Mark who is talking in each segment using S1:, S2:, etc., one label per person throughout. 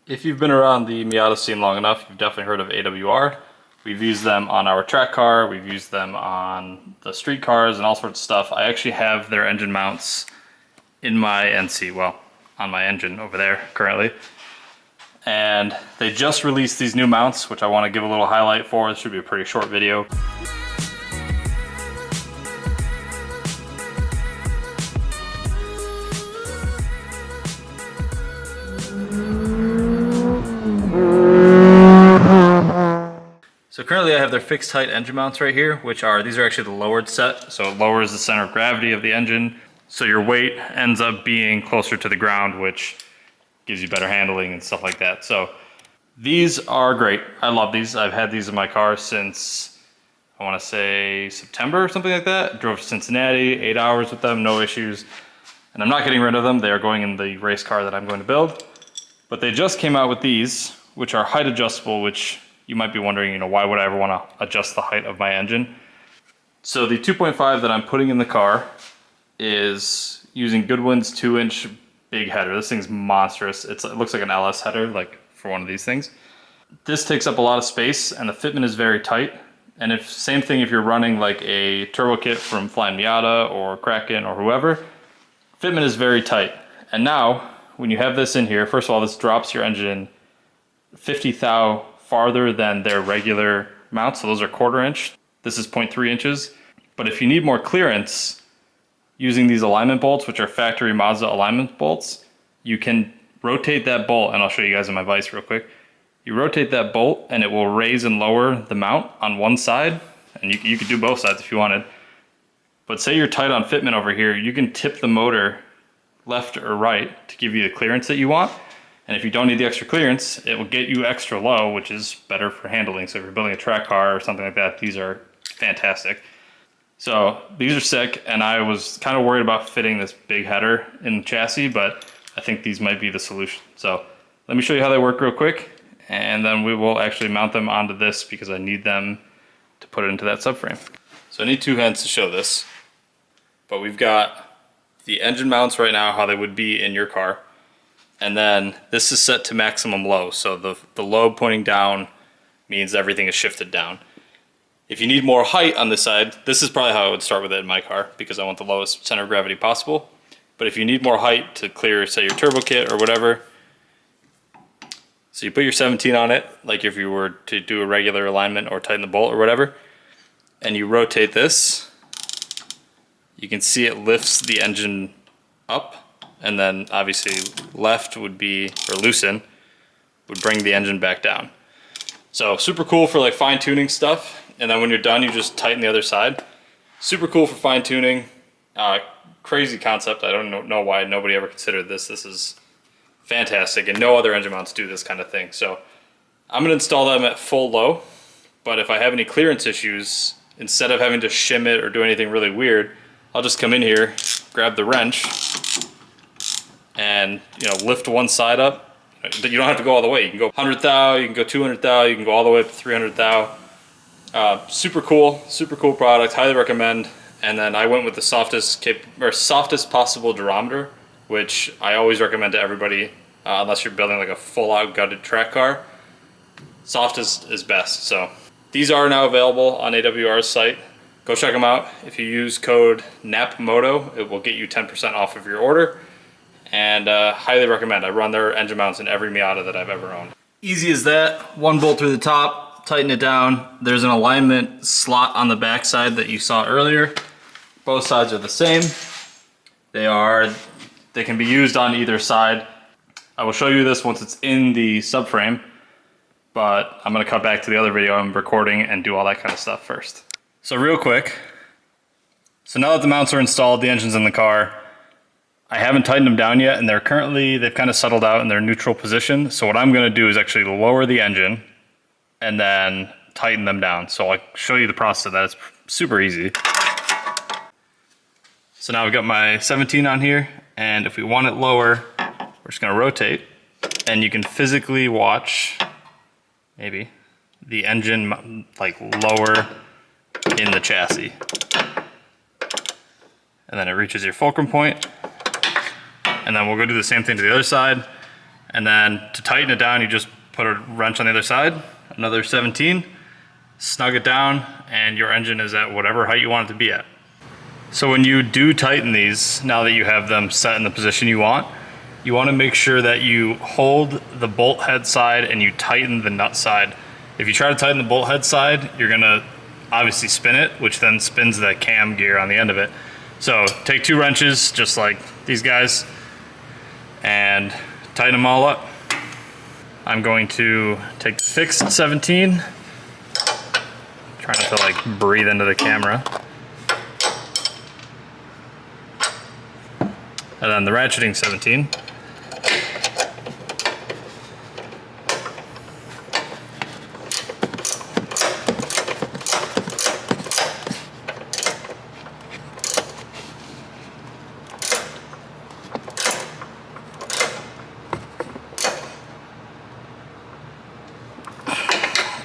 S1: If you've been around the Miata scene long enough, you've definitely heard of AWR. We've used them on our track car, we've used them on the street cars and all sorts of stuff. I actually have their engine mounts in my NC, well, on my engine over there currently. And they just released these new mounts, which I want to give a little highlight for. This should be a pretty short video. So currently I have their fixed height engine mounts right here, these are actually the lowered set. So it lowers the center of gravity of the engine. So your weight ends up being closer to the ground, which gives you better handling and stuff like that. So these are great. I love these. I've had these in my car since, I want to say September or something like that. Drove to Cincinnati, 8 hours with them, no issues. And I'm not getting rid of them. They are going in the race car that I'm going to build. But they just came out with these, which are height adjustable, which you might be wondering, why would I ever want to adjust the height of my engine? So the 2.5 that I'm putting in the car is using Goodwin's 2-inch big header. This thing's monstrous. It looks like an LS header, like for one of these things. This takes up a lot of space and the fitment is very tight. And same thing if you're running like a turbo kit from Flying Miata or Kraken or whoever, fitment is very tight. And now, when you have this in here, first of all, this drops your engine 50 thou farther than their regular mounts. So those are 1/4 inch. This is 0.3 inches. But if you need more clearance, using these alignment bolts, which are factory Mazda alignment bolts, you can rotate that bolt, and I'll show you guys in my vise real quick. You rotate that bolt and it will raise and lower the mount on one side, and you could do both sides if you wanted. But say you're tight on fitment over here, you can tip the motor left or right to give you the clearance that you want. And if you don't need the extra clearance, it will get you extra low, which is better for handling. So if you're building a track car or something like that, these are fantastic. So these are sick, and I was kind of worried about fitting this big header in the chassis, but I think these might be the solution. So let me show you how they work real quick, and then we will actually mount them onto this because I need them to put it into that subframe. So I need 2 hands to show this, but we've got the engine mounts right now, how they would be in your car. And then this is set to maximum low. So the low pointing down means everything is shifted down. If you need more height on this side, this is probably how I would start with it in my car because I want the lowest center of gravity possible. But if you need more height to clear, say, your turbo kit or whatever, so you put your 17 on it, like if you were to do a regular alignment or tighten the bolt or whatever, and you rotate this, you can see it lifts the engine up. And then obviously left would be, or loosen, would bring the engine back down. So super cool for like fine tuning stuff. And then when you're done, you just tighten the other side. Super cool for fine tuning. Crazy concept. I don't know why nobody ever considered this. This is fantastic, and no other engine mounts do this kind of thing. So I'm gonna install them at full low, but if I have any clearance issues, instead of having to shim it or do anything really weird, I'll just come in here, grab the wrench, and lift one side up. You don't have to go all the way. You can go 100 thou, you can go 200 thou, you can go all the way up to 300 thou. Super cool product, highly recommend. And then I went with the softest possible durometer, which I always recommend to everybody, unless you're building like a full out gutted track car. Softest is best. So these are now available on AWR's site. Go check them out. If you use code NAPPMOTO, it will get you 10% off of your order. And highly recommend. I run their engine mounts in every Miata that I've ever owned. Easy as that. One bolt through the top, tighten it down. There's an alignment slot on the back side that you saw earlier. Both sides are the same. They can be used on either side. I will show you this once it's in the subframe, but I'm gonna cut back to the other video I'm recording and do all that kind of stuff first. So real quick, so now that the mounts are installed, the engine's in the car, I haven't tightened them down yet, and they've kind of settled out in their neutral position. So what I'm gonna do is actually lower the engine and then tighten them down. So I'll show you the process of that. It's super easy. So now I've got my 17 on here, and if we want it lower, we're just gonna rotate, and you can physically watch, maybe, the engine like lower in the chassis. And then it reaches your fulcrum point. And then we'll go do the same thing to the other side. And then to tighten it down, you just put a wrench on the other side, another 17, snug it down, and your engine is at whatever height you want it to be at. So when you do tighten these, now that you have them set in the position you want to make sure that you hold the bolt head side and you tighten the nut side. If you try to tighten the bolt head side, you're gonna obviously spin it, which then spins the cam gear on the end of it. So take 2 wrenches, just like these guys, and tighten them all up. I'm going to take the fixed 17, try not to like breathe into the camera. And then the ratcheting 17.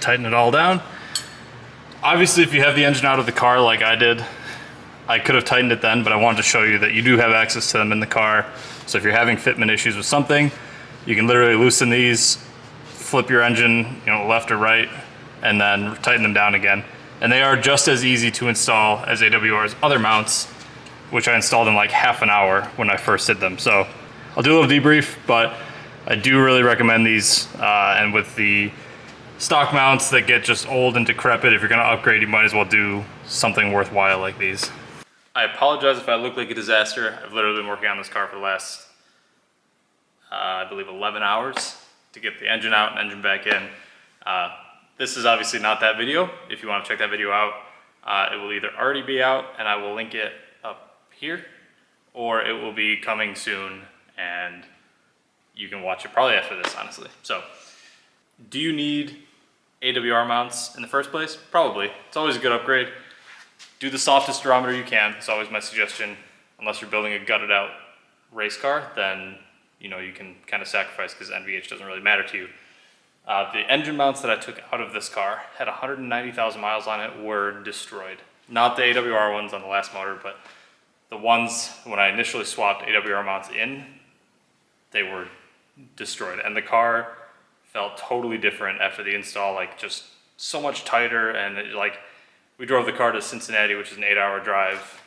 S1: Tighten it all down. Obviously, if you have the engine out of the car like I did, I could have tightened it then, but I wanted to show you that you do have access to them in the car. So if you're having fitment issues with something, you can literally loosen these, flip your engine, left or right, and then tighten them down again. And they are just as easy to install as AWR's other mounts, which I installed in like half an hour when I first did them. So I'll do a little debrief, but I do really recommend these. And with the stock mounts that get just old and decrepit, if you're gonna upgrade, you might as well do something worthwhile like these. I apologize if I look like a disaster. I've literally been working on this car for the last, I believe 11 hours to get the engine out and engine back in. This is obviously not that video. If you want to check that video out, it will either already be out and I will link it up here, or it will be coming soon and you can watch it probably after this, honestly. So, do you need AWR mounts in the first place? Probably. It's always a good upgrade. Do the softest durometer you can. It's always my suggestion. Unless you're building a gutted out race car, then you can kind of sacrifice because NVH doesn't really matter to you. The engine mounts that I took out of this car had 190,000 miles on it, were destroyed. Not the AWR ones on the last motor, but the ones when I initially swapped AWR mounts in, they were destroyed. And the car felt totally different after the install, like just so much tighter. And we drove the car to Cincinnati, which is an 8-hour drive,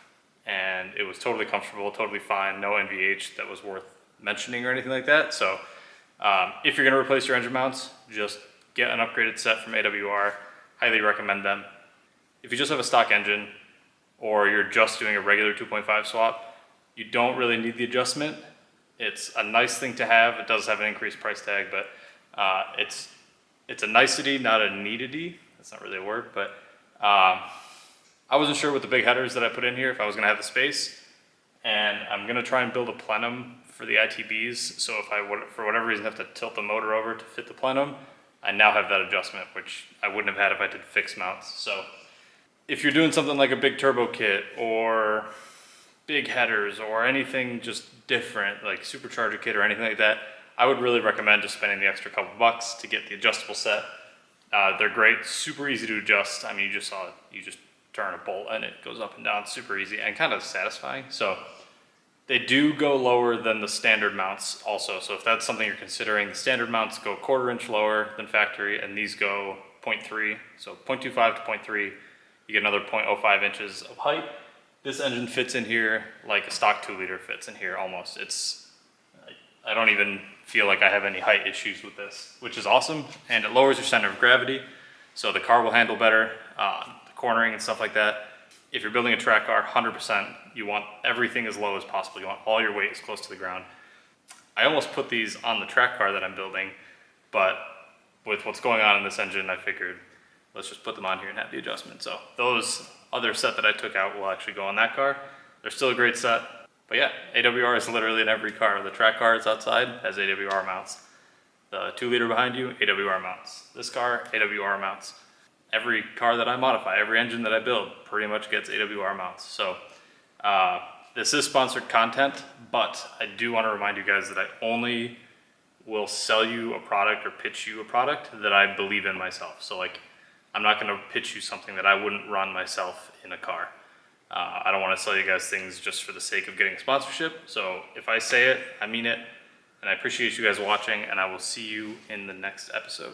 S1: and it was totally comfortable, totally fine, no NVH that was worth mentioning or anything like that. So if you're gonna replace your engine mounts, just get an upgraded set from AWR. Highly recommend them. If you just have a stock engine or you're just doing a regular 2.5 swap, you don't really need the adjustment. It's a nice thing to have. It does have an increased price tag, but it's a nicety, not a needity. That's not really a word, but I wasn't sure with the big headers that I put in here if I was gonna have the space, and I'm gonna try and build a plenum for the ITBs. So if I would, for whatever reason, have to tilt the motor over to fit the plenum, I now have that adjustment, which I wouldn't have had if I did fixed mounts. So if you're doing something like a big turbo kit or big headers or anything just different, like supercharger kit or anything like that, I would really recommend just spending the extra couple bucks to get the adjustable set. They're great, super easy to adjust. I mean, you just saw it, you just turn a bolt and it goes up and down, super easy and kind of satisfying. So they do go lower than the standard mounts also. So if that's something you're considering, the standard mounts go 1/4 inch lower than factory, and these go 0.3. So 0.25 to 0.3, you get another 0.05 inches of height. This engine fits in here like a stock 2-liter fits in here almost. I don't even feel like I have any height issues with this, which is awesome. And it lowers your center of gravity, so the car will handle better, the cornering and stuff like that. If you're building a track car, 100%, you want everything as low as possible. You want all your weight as close to the ground. I almost put these on the track car that I'm building, but with what's going on in this engine, I figured let's just put them on here and have the adjustment. So those other set that I took out will actually go on that car. They're still a great set. But yeah, AWR is literally in every car. The track car is outside, has AWR mounts. The 2-liter behind you, AWR mounts. This car, AWR mounts. Every car that I modify, every engine that I build pretty much gets AWR mounts. So this is sponsored content, but I do want to remind you guys that I only will sell you a product or pitch you a product that I believe in myself. So like, I'm not going to pitch you something that I wouldn't run myself in a car. I don't want to sell you guys things just for the sake of getting a sponsorship. So if I say it, I mean it. And I appreciate you guys watching, and I will see you in the next episode.